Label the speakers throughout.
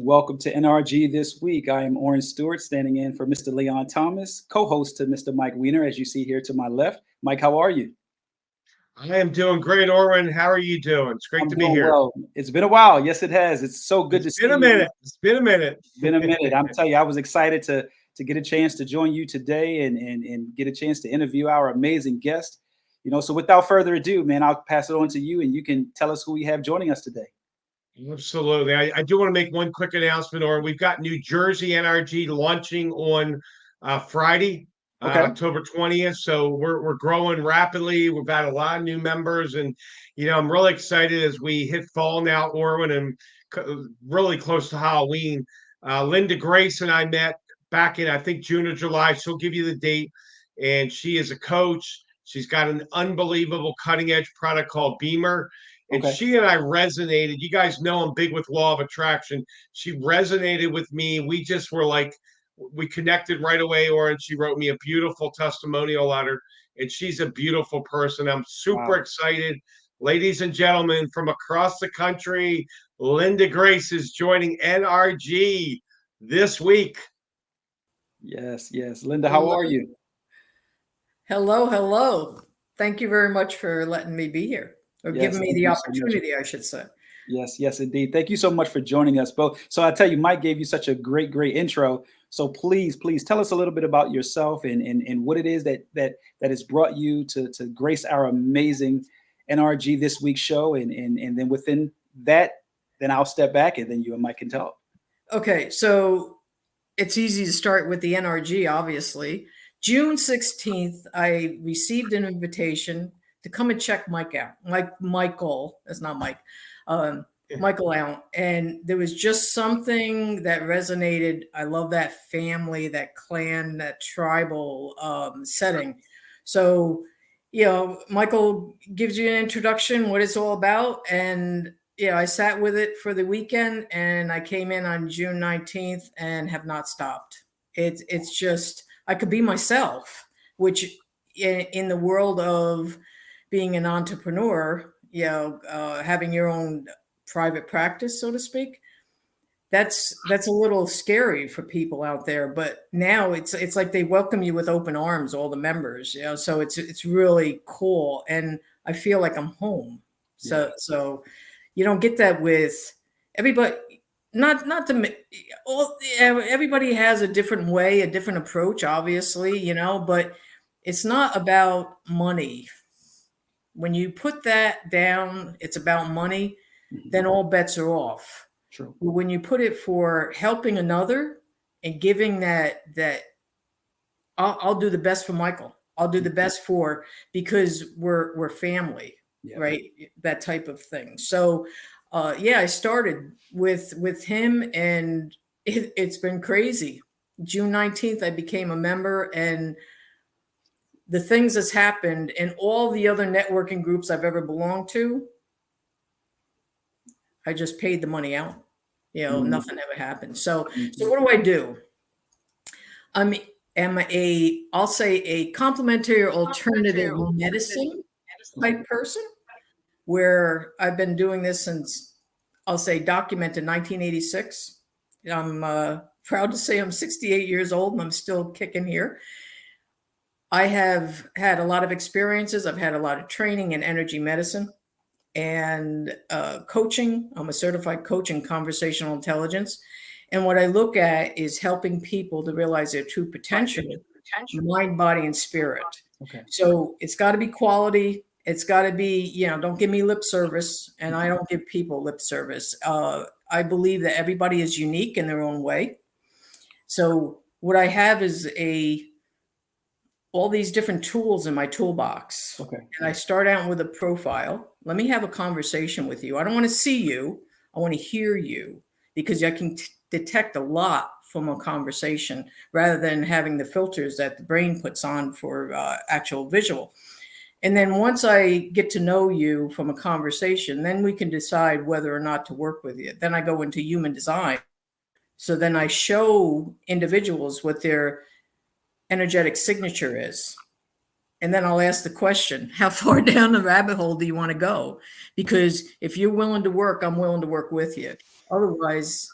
Speaker 1: welcome to NRG this week. I am Oren Stewart, standing in for Mr. Leon Thomas, co-host to Mr. Mike Weiner, as you see here to my left. Mike, how are you?
Speaker 2: I am doing great, Orrin. How are you doing? It's great
Speaker 1: I'm
Speaker 2: to be
Speaker 1: doing
Speaker 2: here.
Speaker 1: well. It's been a while. Yes, it has. It's so good
Speaker 2: It's
Speaker 1: to see
Speaker 2: been a
Speaker 1: you.
Speaker 2: minute. It's been a minute.
Speaker 1: It's been a minute. I'm telling you, I was excited to get a chance to join you today and get a chance to interview our amazing guest. So without further ado, man, I'll pass it on to you, and you can tell us who we have joining us today.
Speaker 2: Absolutely. I do want to make one quick announcement, Orrin. We've got New Jersey NRG launching on Friday,
Speaker 1: Okay.
Speaker 2: October 20th. So we're growing rapidly. We've got a lot of new members, and I'm really excited as we hit fall now, Orwin, and really close to Halloween. Linda Grace and I met back in, I think, June or July. She'll give you the date, and she is a coach. She's got an unbelievable cutting edge product called Beamer. And
Speaker 1: Okay.
Speaker 2: she and I resonated. You guys know I'm big with law of attraction. She resonated with me. We just were like, we connected right away, and she wrote me a beautiful testimonial letter. And she's a beautiful person. I'm super
Speaker 1: Wow.
Speaker 2: excited. Ladies and gentlemen, from across the country, Linda Grace is joining NRG this week.
Speaker 1: Yes, yes. Linda, how
Speaker 3: Hello.
Speaker 1: are you?
Speaker 3: Hello. Thank you very much for letting me be here, or
Speaker 1: Yes,
Speaker 3: giving me
Speaker 1: thank
Speaker 3: the
Speaker 1: you so much.
Speaker 3: opportunity, I should say.
Speaker 1: Yes, indeed. Thank you so much for joining us both. So I tell you, Mike gave you such a great intro. So please tell us a little bit about yourself and what it is that has brought you to grace our amazing NRG this week's show. And then within that, then I'll step back and then you and Mike can talk.
Speaker 3: Okay, so it's easy to start with the NRG, obviously. June 16th, I received an invitation to come and check Mike out. Michael, that's not Mike. Michael out. And there was just something that resonated. I love that family, that clan, that tribal setting. So, Michael gives you an introduction, what it's all about. And, I sat with it for the weekend, and I came in on June 19th and have not stopped. It's just, I could be myself, which in the world of being an entrepreneur, having your own private practice, so to speak, that's a little scary for people out there. But now it's like they welcome you with open arms, all the members, so it's really cool, and I feel like I'm home. So you don't get that with everybody. Not the everybody has a different way, a different approach, obviously, but it's not about money. When you put that down, it's about money, then all bets are off.
Speaker 1: True.
Speaker 3: But when you put it for helping another and giving that I'll do the best for Michael. I'll do the best for, because we're family, right? That type of thing. So I started with him, and it's been crazy. June 19th, I became a member, and the things that's happened in all the other networking groups I've ever belonged to, I just paid the money out. Nothing ever happened. So what do I do? I'll say a complementary alternative medicine type person, where I've been doing this since, I'll say, documented 1986. I'm proud to say I'm 68 years old and I'm still kicking here. I have had a lot of experiences. I've had a lot of training in energy medicine and coaching. I'm a certified coach in conversational intelligence. And what I look at is helping people to realize their true potential, mind, body, and spirit.
Speaker 1: Okay.
Speaker 3: So it's got to be quality. It's got to be, don't give me lip service, and I don't give people lip service. I believe that everybody is unique in their own way. So what I have is all these different tools in my toolbox.
Speaker 1: Okay.
Speaker 3: And I start out with a profile. Let me have a conversation with you. I don't want to see you. I want to hear you, because I can detect a lot from a conversation rather than having the filters that the brain puts on for actual visual. And then once I get to know you from a conversation, then we can decide whether or not to work with you. Then I go into human design. So then I show individuals what their energetic signature is. And then I'll ask the question, how far down the rabbit hole do you want to go? Because if you're willing to work, I'm willing to work with you. Otherwise,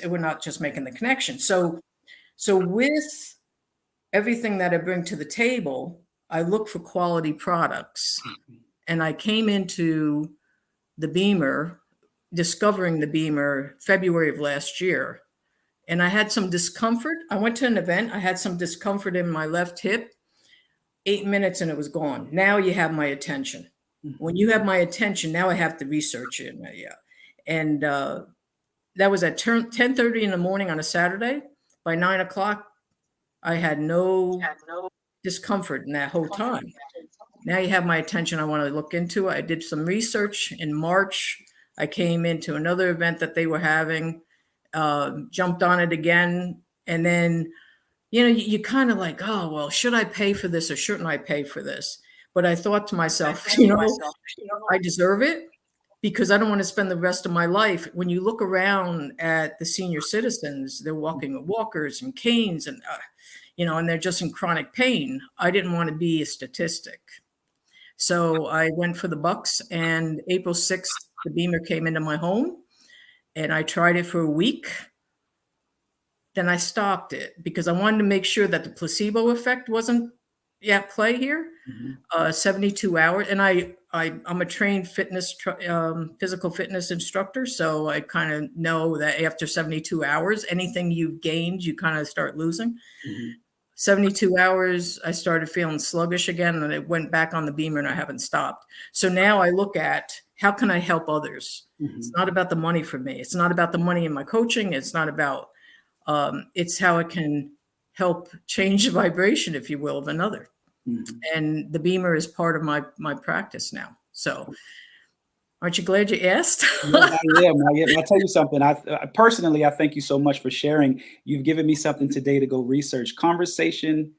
Speaker 3: we're not just making the connection. So with everything that I bring to the table, I look for quality products. And I came into the Beamer, discovering the Beamer February of last year. And I had some discomfort. I went to an event. I had some discomfort in my left hip. 8 minutes and it was gone. Now you have my attention. When you have my attention, now I have to research it. Yeah. And that was at 10:30 in the morning on a Saturday. By 9 o'clock, I had no discomfort in that whole time. Now you have my attention. I want to look into it. I did some research in March. I came into another event that they were having, jumped on it again. And then, you kind of like, oh, well, should I pay for this or shouldn't I pay for this? But I thought to myself, I deserve it because I don't want to spend the rest of my life. When you look around at the senior citizens, they're walking with walkers and canes and, and they're just in chronic pain. I didn't want to be a statistic. So I went for the bucks, and April 6th, the Beamer came into my home and I tried it for a week. Then I stopped it because I wanted to make sure that the placebo effect wasn't at play here. 72 hours. And I'm a trained physical fitness instructor. So I kind of know that after 72 hours, anything you've gained, you kind of start losing. 72 hours, I started feeling sluggish again, and I went back on the Beamer and I haven't stopped. So now I look at how can I help others? It's not about the money for me. It's not about the money in my coaching. It's not about, it's how it can help change the vibration, if you will, of another. And the Beamer is part of my practice now. So aren't you glad you asked?
Speaker 1: I am. I'll tell you something. I personally, I thank you so much for sharing. You've given me something today to go research. Conversation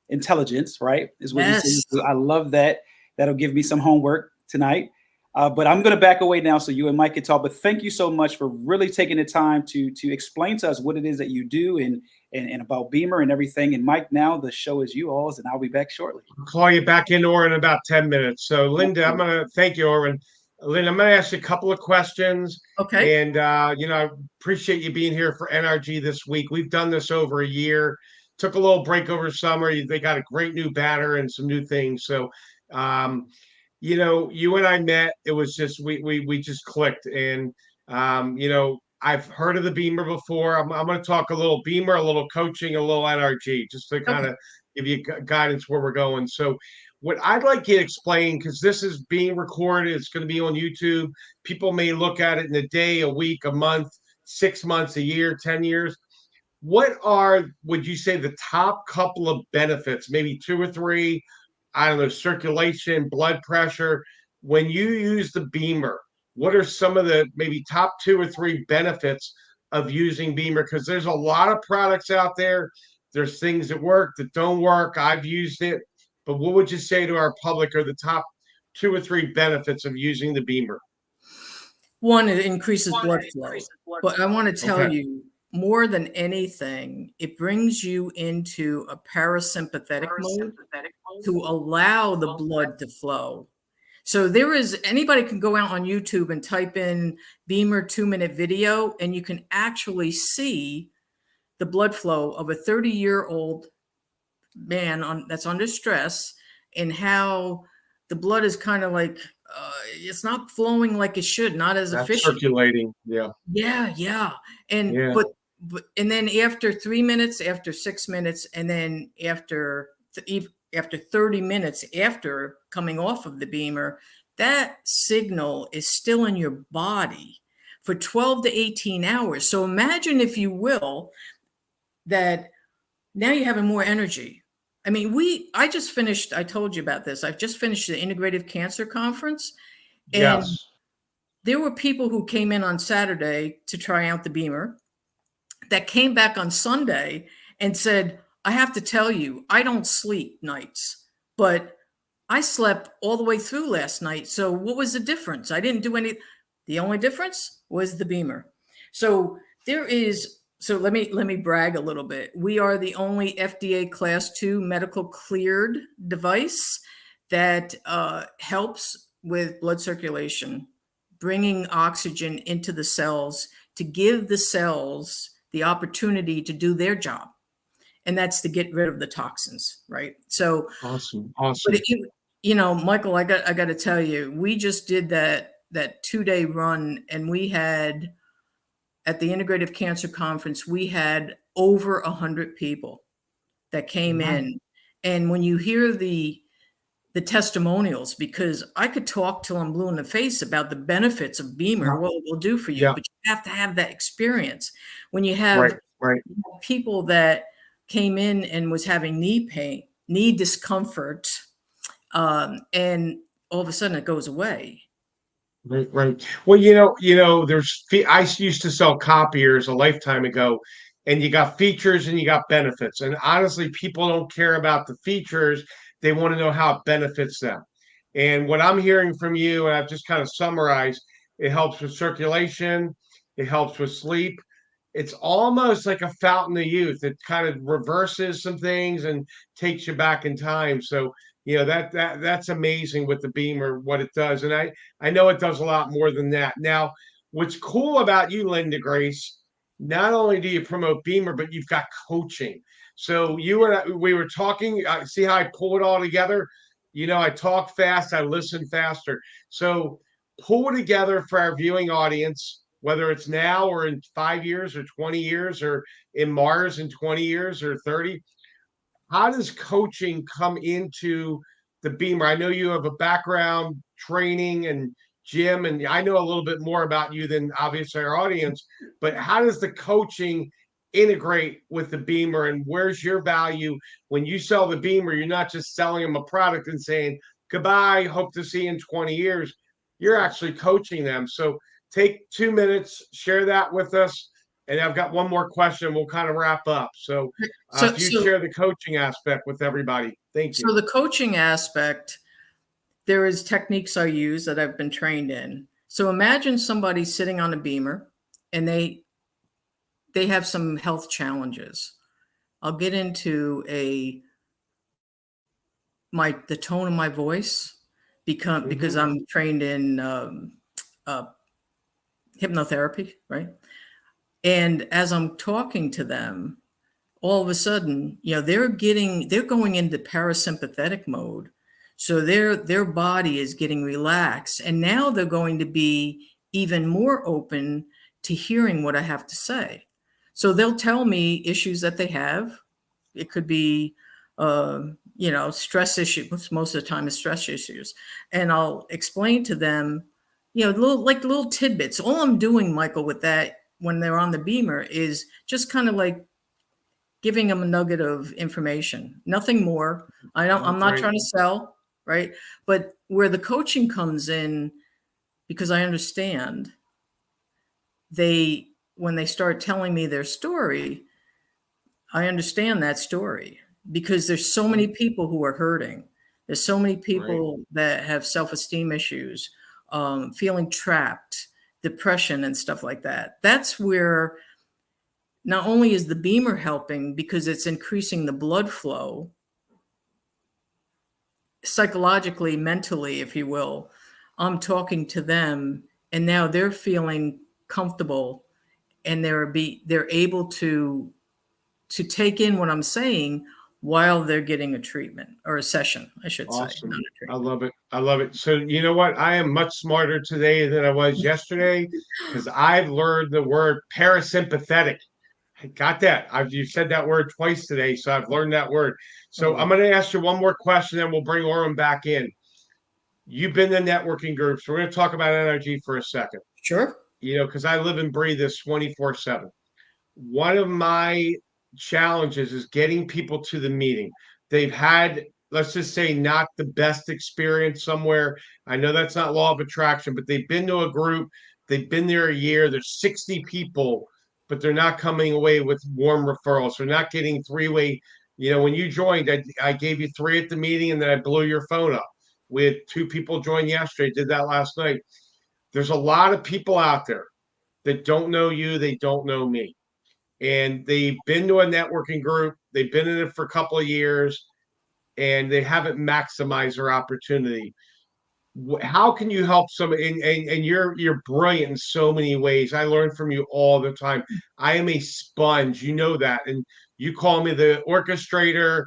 Speaker 1: intelligence, right? Is what you say. I love that. That'll give me some homework tonight. But I'm going to back away now so you and Mike can talk. But thank you so much for really taking the time to explain to us what it is that you do and about Beamer and everything. And Mike, now the show is you all's, and I'll be back shortly.
Speaker 2: I'll call you back in, Orrin, in about 10 minutes. So, Linda, I'm going to thank you, Orrin. Linda, I'm going to ask you a couple of questions.
Speaker 3: Okay.
Speaker 2: And, I appreciate you being here for NRG this week. We've done this over a year. Took a little break over summer. They got a great new batter and some new things. So, you and I met. It was just we just clicked, and I've heard of the Beamer before. I'm going to talk a little Beamer, a little coaching, a little NRG, just to kind of give you guidance where we're going. So, what I'd like you to explain, because this is being recorded, it's going to be on YouTube. People may look at it in a day, a week, a month, 6 months, a year, 10 years. What would you say, the top couple of benefits, maybe 2 or 3? I don't know, circulation, blood pressure. When you use the Beamer, what are some of the maybe top 2 or 3 benefits of using Beamer? Because there's a lot of products out there. There's things that work, that don't work. I've used it. But what would you say to our public are the top 2 or 3 benefits of using the Beamer?
Speaker 3: One, it increases blood flow. But I want to tell you, more than anything, it brings you into a parasympathetic mode to allow the blood to flow. So anybody can go out on YouTube and type in Beamer 2-minute video, and you can actually see the blood flow of a 30-year-old man that's under stress, and how the blood is kind of like, it's not flowing like it should, not as efficient.
Speaker 2: Circulating. Yeah.
Speaker 3: And and then after 3 minutes, after 6 minutes, and then after 30 minutes after coming off of the Beamer, that signal is still in your body for 12 to 18 hours. So imagine, if you will, that now you're having more energy. I mean, I just finished, I told you about this. I've just finished the Integrative Cancer Conference. And there were people who came in on Saturday to try out the Beamer that came back on Sunday and said, I have to tell you, I don't sleep nights, but I slept all the way through last night. So what was the difference? I didn't do any. The only difference was the Beamer. So let me brag a little bit. We are the only FDA Class 2 medical cleared device that helps with blood circulation, bringing oxygen into the cells to give the cells the opportunity to do their job. And that's to get rid of the toxins, right? So,
Speaker 2: Awesome.
Speaker 3: but
Speaker 2: Awesome.
Speaker 3: Michael, I got to tell you, we just did that 2-day run, and we had at the Integrative Cancer Conference, we had over 100 people that came in. And when you hear the testimonials, because I could talk till I'm blue in the face about the benefits of Beamer, what it will do for you,
Speaker 2: Yeah.
Speaker 3: but you have to have that experience. When you
Speaker 2: Right.
Speaker 3: have
Speaker 2: Right.
Speaker 3: people that came in and was having knee pain, knee discomfort, and all of a sudden it goes away.
Speaker 2: Right, right. Well, I used to sell copiers a lifetime ago, and you got features and you got benefits. And honestly, people don't care about the features. They want to know how it benefits them. And what I'm hearing from you, and I've just kind of summarized, it helps with circulation, it helps with sleep. It's almost like a fountain of youth. It kind of reverses some things and takes you back in time. So, that's amazing with the Beamer, what it does. And I know it does a lot more than that. Now, what's cool about you, Linda Grace, not only do you promote Beamer, but you've got coaching. So we were talking, see how I pull it all together? I talk fast, I listen faster. So pull together for our viewing audience, whether it's now or in 5 years or 20 years or in Mars in 20 years or 30. How does coaching come into the Beamer? I know you have a background training and gym, and I know a little bit more about you than obviously our audience, but how does the coaching integrate with the Beamer, and where's your value when you sell the Beamer? You're not just selling them a product and saying, goodbye, hope to see you in 20 years. You're actually coaching them. So take 2 minutes, share that with us. And I've got one more question. We'll kind of wrap up. So
Speaker 3: So,
Speaker 2: if you
Speaker 3: so,
Speaker 2: share the coaching aspect with everybody, thank you.
Speaker 3: so the coaching aspect, there is techniques I use that I've been trained in. So imagine somebody sitting on a Beamer and they have some health challenges. I'll get into the tone of my voice because I'm trained in uh, hypnotherapy, right? And as I'm talking to them, all of a sudden, they're going into parasympathetic mode. So their body is getting relaxed. And now they're going to be even more open to hearing what I have to say. So they'll tell me issues that they have. It could be, stress issues. Most of the time, it's stress issues. And I'll explain to them, little tidbits. All I'm doing, Michael, with that when they're on the Beamer is just kind of like giving them a nugget of information, nothing more. I'm not trying to sell, right? But where the coaching comes in, because I understand when they start telling me their story, I understand that story because there's so many people who are hurting. There's so many people that have self-esteem issues, feeling trapped, depression and stuff like that. That's where not only is the Beamer helping because it's increasing the blood flow psychologically, mentally, if you will, I'm talking to them and now they're feeling comfortable and they're able to take in what I'm saying while they're getting a treatment or a session, I should say.
Speaker 2: Awesome.
Speaker 3: Not a
Speaker 2: I
Speaker 3: treatment.
Speaker 2: love it. I love it. So you know what? I am much smarter today than I was yesterday because I've learned the word parasympathetic. I got that. You said that word twice today, so I've learned that word. So I'm going to ask you one more question, then we'll bring Orem back in. You've been in networking groups. We're going to talk about NRG for a second.
Speaker 3: Sure.
Speaker 2: Because I live and breathe this 24/7. One of my challenges is getting people to the meeting. They've had, let's just say, not the best experience somewhere. I know that's not law of attraction, but they've been to a group, they've been there a year, there's 60 people, but they're not coming away with warm referrals. They're not getting three-way. When you joined, I gave you 3 at the meeting and then I blew your phone up. We had 2 people join yesterday, did that last night. There's a lot of people out there that don't know you, they don't know me. And they've been to a networking group, they've been in it for a couple of years, and they haven't maximized their opportunity. how can you help somebody? And you're brilliant in so many ways. I learn from you all the time. I am a sponge, you know that, and you call me the orchestrator,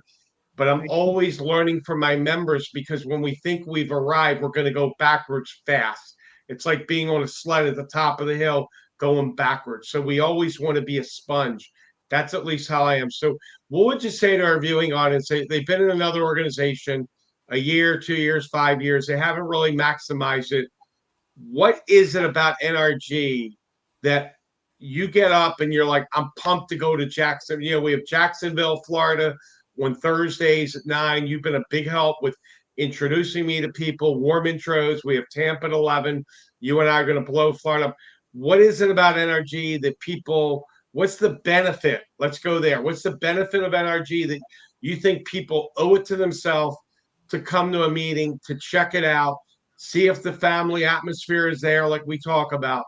Speaker 2: but I'm always learning from my members, because when we think we've arrived, we're going to go backwards fast. It's like being on a sled at the top of the hill going backwards. So we always want to be a sponge. That's at least how I am. So what would you say to our viewing audience? They've been in another organization a year, 2 years, 5 years. They haven't really maximized it. What is it about NRG that you get up and you're like, I'm pumped to go to Jackson? You know, we have Jacksonville, Florida on Thursdays at 9. You've been a big help with introducing me to people, warm intros. We have Tampa at 11. You and I are going to blow Florida up. What is it about NRG that people, what's the benefit? Let's go there. What's the benefit of NRG that you think people owe it to themselves to come to a meeting, to check it out, see if the family atmosphere is there, like we talk about?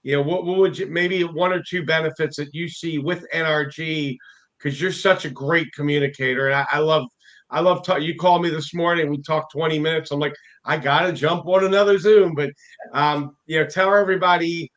Speaker 2: You know, what would you, maybe one or two benefits that you see with NRG, because you're such a great communicator, and I love talk. You called me this morning. We talked 20 minutes. I'm like, I gotta jump on another Zoom, but you know, tell everybody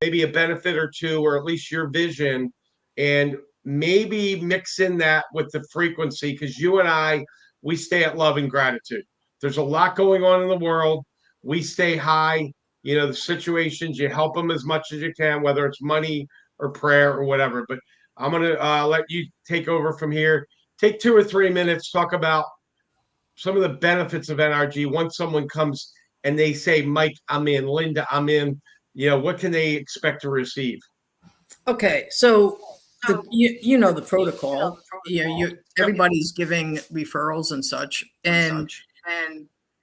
Speaker 2: maybe a benefit or two, or at least your vision, and maybe mix in that with the frequency, because you and I, we stay at love and gratitude. There's a lot going on in the world. We stay high. You know, the situations, you help them as much as you can, whether it's money or prayer or whatever. But I'm going to let you take over from here. Take 2 or 3 minutes, talk about some of the benefits of NRG. Once someone comes and they say, Mike, I'm in, Linda, I'm in, you know, what can they expect to receive?
Speaker 3: Okay, so you know the protocol. Everybody's giving referrals and such, and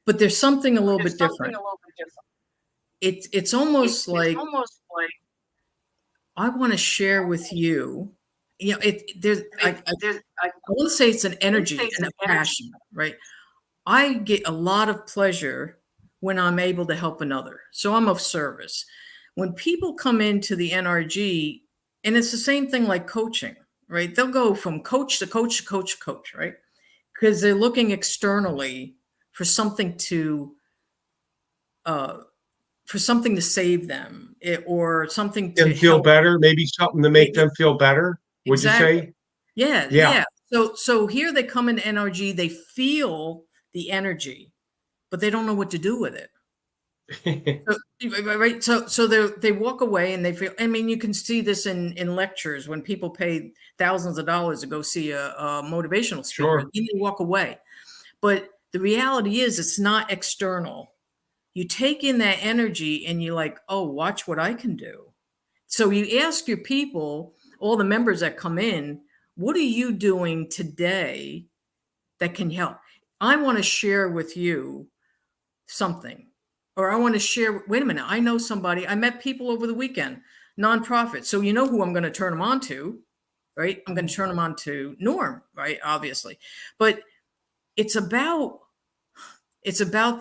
Speaker 3: but there's something a little bit different. It's almost like I want to share with you. You know, I want to say it's an energy and a passion, right? I get a lot of pleasure when I'm able to help another. So I'm of service. When people come into the NRG, and it's the same thing like coaching, right? They'll go from coach to coach to coach to coach, right? Because they're looking externally for something to save them, or something to
Speaker 2: Feel
Speaker 3: help.
Speaker 2: better, maybe something to make them feel better. Would
Speaker 3: Exactly.
Speaker 2: you say?
Speaker 3: Yeah,
Speaker 2: Yeah.
Speaker 3: yeah. So here they come in NRG, they feel the energy, but they don't know what to do with it. Right. So they walk away and they feel, I mean, you can see this in lectures when people pay thousands of dollars to go see a motivational speaker,
Speaker 2: Sure.
Speaker 3: and they walk away. But the reality is it's not external. You take in that energy and you're like, oh, watch what I can do. So you ask your people, all the members that come in, what are you doing today that can help? I want to share with you something, or I want to share. Wait a minute, I know somebody. I met people over the weekend, nonprofit. So you know who I'm going to turn them on to, right? I'm going to turn them on to Norm, right? Obviously, but it's about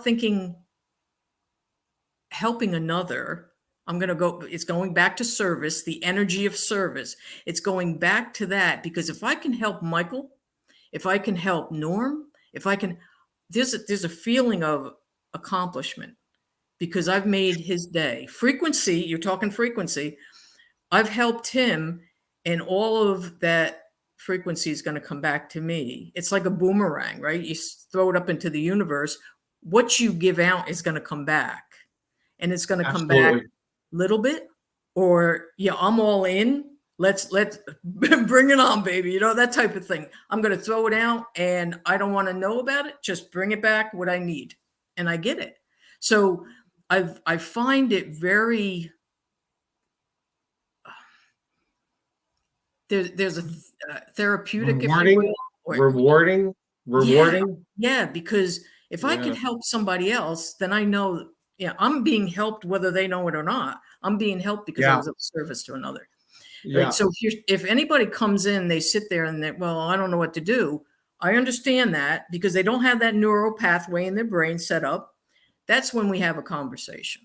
Speaker 3: thinking, helping another. It's going back to service, the energy of service. It's going back to that, because if I can help Michael, if I can help Norm, if I can, there's a feeling of accomplishment, because I've made his day. Frequency, you're talking frequency. I've helped him, and all of that frequency is going to come back to me. It's like a boomerang, right? You throw it up into the universe. What you give out is going to come back, and it's going to come back
Speaker 2: Absolutely.
Speaker 3: little bit, or yeah, I'm all in. Let's bring it on, baby. You know, that type of thing. I'm going to throw it out, and I don't want to know about it. Just bring it back what I need, and I get it. So I find it very, there's a therapeutic, if you
Speaker 2: Rewarding,
Speaker 3: will.
Speaker 2: rewarding, rewarding.
Speaker 3: Yeah, because if I can help somebody else, then I know, yeah, I'm being helped whether they know it or not. I'm being helped because I
Speaker 2: Yeah.
Speaker 3: was of service to another.
Speaker 2: Yeah.
Speaker 3: Right. So if anybody comes in, they sit there and they, well, I don't know what to do. I understand that, because they don't have that neural pathway in their brain set up. That's when we have a conversation.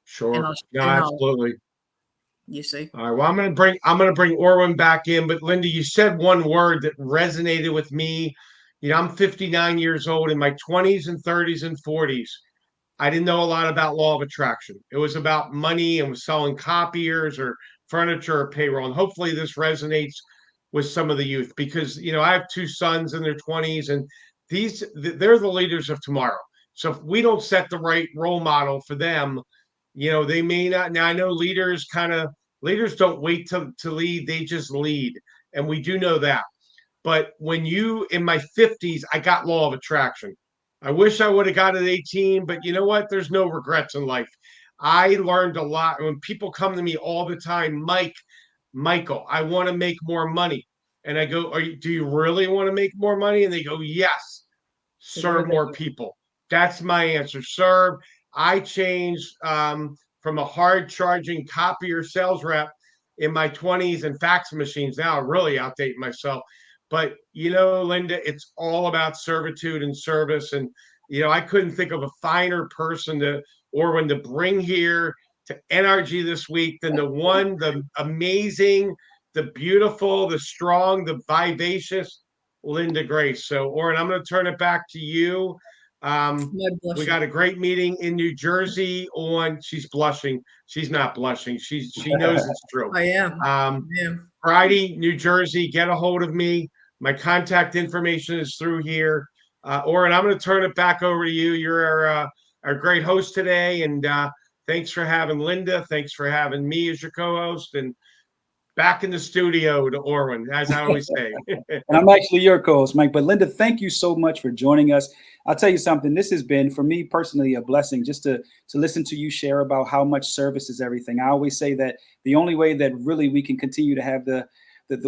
Speaker 2: Sure. Yeah, absolutely.
Speaker 3: You see?
Speaker 2: All right. Well, I'm gonna bring Orwin back in. But Linda, you said one word that resonated with me. You know, I'm 59 years old, in my 20s and 30s and 40s. I didn't know a lot about law of attraction. It was about money and was selling copiers or furniture or payroll. And hopefully this resonates with some of the youth because, I have two sons in their 20s and they're the leaders of tomorrow. So if we don't set the right role model for them, they may not. Now I know leaders don't wait to lead, they just lead. And we do know that. But in my 50s, I got law of attraction. I wish I would have got it at 18, but you know what? There's no regrets in life. I learned a lot. When people come to me all the time, Michael, I want to make more money. And I go, do you really want to make more money? And they go, yes, serve more people. That's my answer. Serve. I changed from a hard charging copier sales rep in my 20s and fax machines. Now I'm really outdating myself. But, Linda, it's all about servitude and service. And, I couldn't think of a finer person Orwin to bring here to NRG this week than the amazing, the beautiful, the strong, the vivacious Linda Grace. So, Orrin, I'm going to turn it back to you. We got a great meeting in New Jersey she's blushing. She's not blushing. She knows it's true.
Speaker 3: I am.
Speaker 2: Friday, New Jersey, get a hold of me. My contact information is through here. Orrin, I'm going to turn it back over to you. You're our great host today. And thanks for having Linda. Thanks for having me as your co-host. And back in the studio to Orwin, as I always say.
Speaker 1: And I'm actually your co-host, Mike. But Linda, thank you so much for joining us. I'll tell you something. This has been, for me personally, a blessing just to listen to you share about how much service is everything. I always say that the only way that really we can continue to have the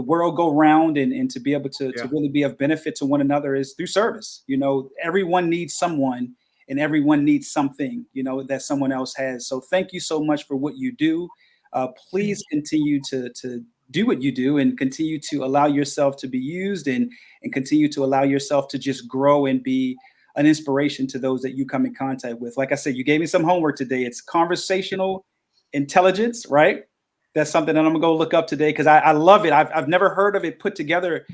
Speaker 1: world go round and to be able to really be of benefit to one another is through service. Everyone needs someone and everyone needs something, that someone else has. So thank you so much for what you do. Please continue to do what you do and continue to allow yourself to be used and continue to allow yourself to just grow and be an inspiration to those that you come in contact with. Like I said, you gave me some homework today. It's conversational intelligence, right? That's something that I'm gonna go look up today because I love it. I've never heard of it put together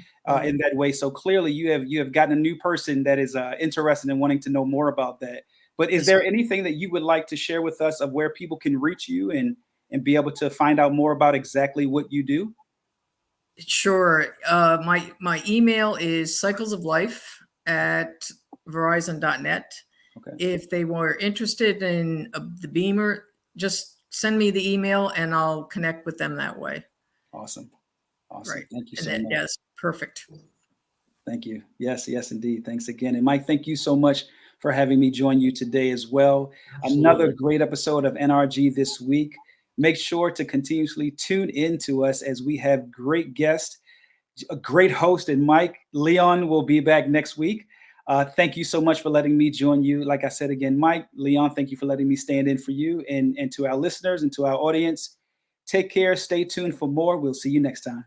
Speaker 1: in that way. So clearly you have gotten a new person that is interested in wanting to know more about that. But is there anything that you would like to share with us of where people can reach you and be able to find out more about exactly what you do?
Speaker 3: Sure. My email is cyclesoflife@verizon.net.
Speaker 1: Okay.
Speaker 3: If they were interested in the Beamer, just send me the email and I'll connect with them that way.
Speaker 1: Awesome.
Speaker 3: Right.
Speaker 1: Thank you
Speaker 3: so
Speaker 1: much.
Speaker 3: Yes, perfect.
Speaker 1: Thank you. Yes, indeed. Thanks again. And Mike, thank you so much for having me join you today as well. Absolutely. Another great episode of NRG this week. Make sure to continuously tune in to us as we have great guests, a great host, and Mike. Leon will be back next week. Thank you so much for letting me join you. Like I said again, Mike, Leon, thank you for letting me stand in for you and to our listeners and to our audience. Take care. Stay tuned for more. We'll see you next time.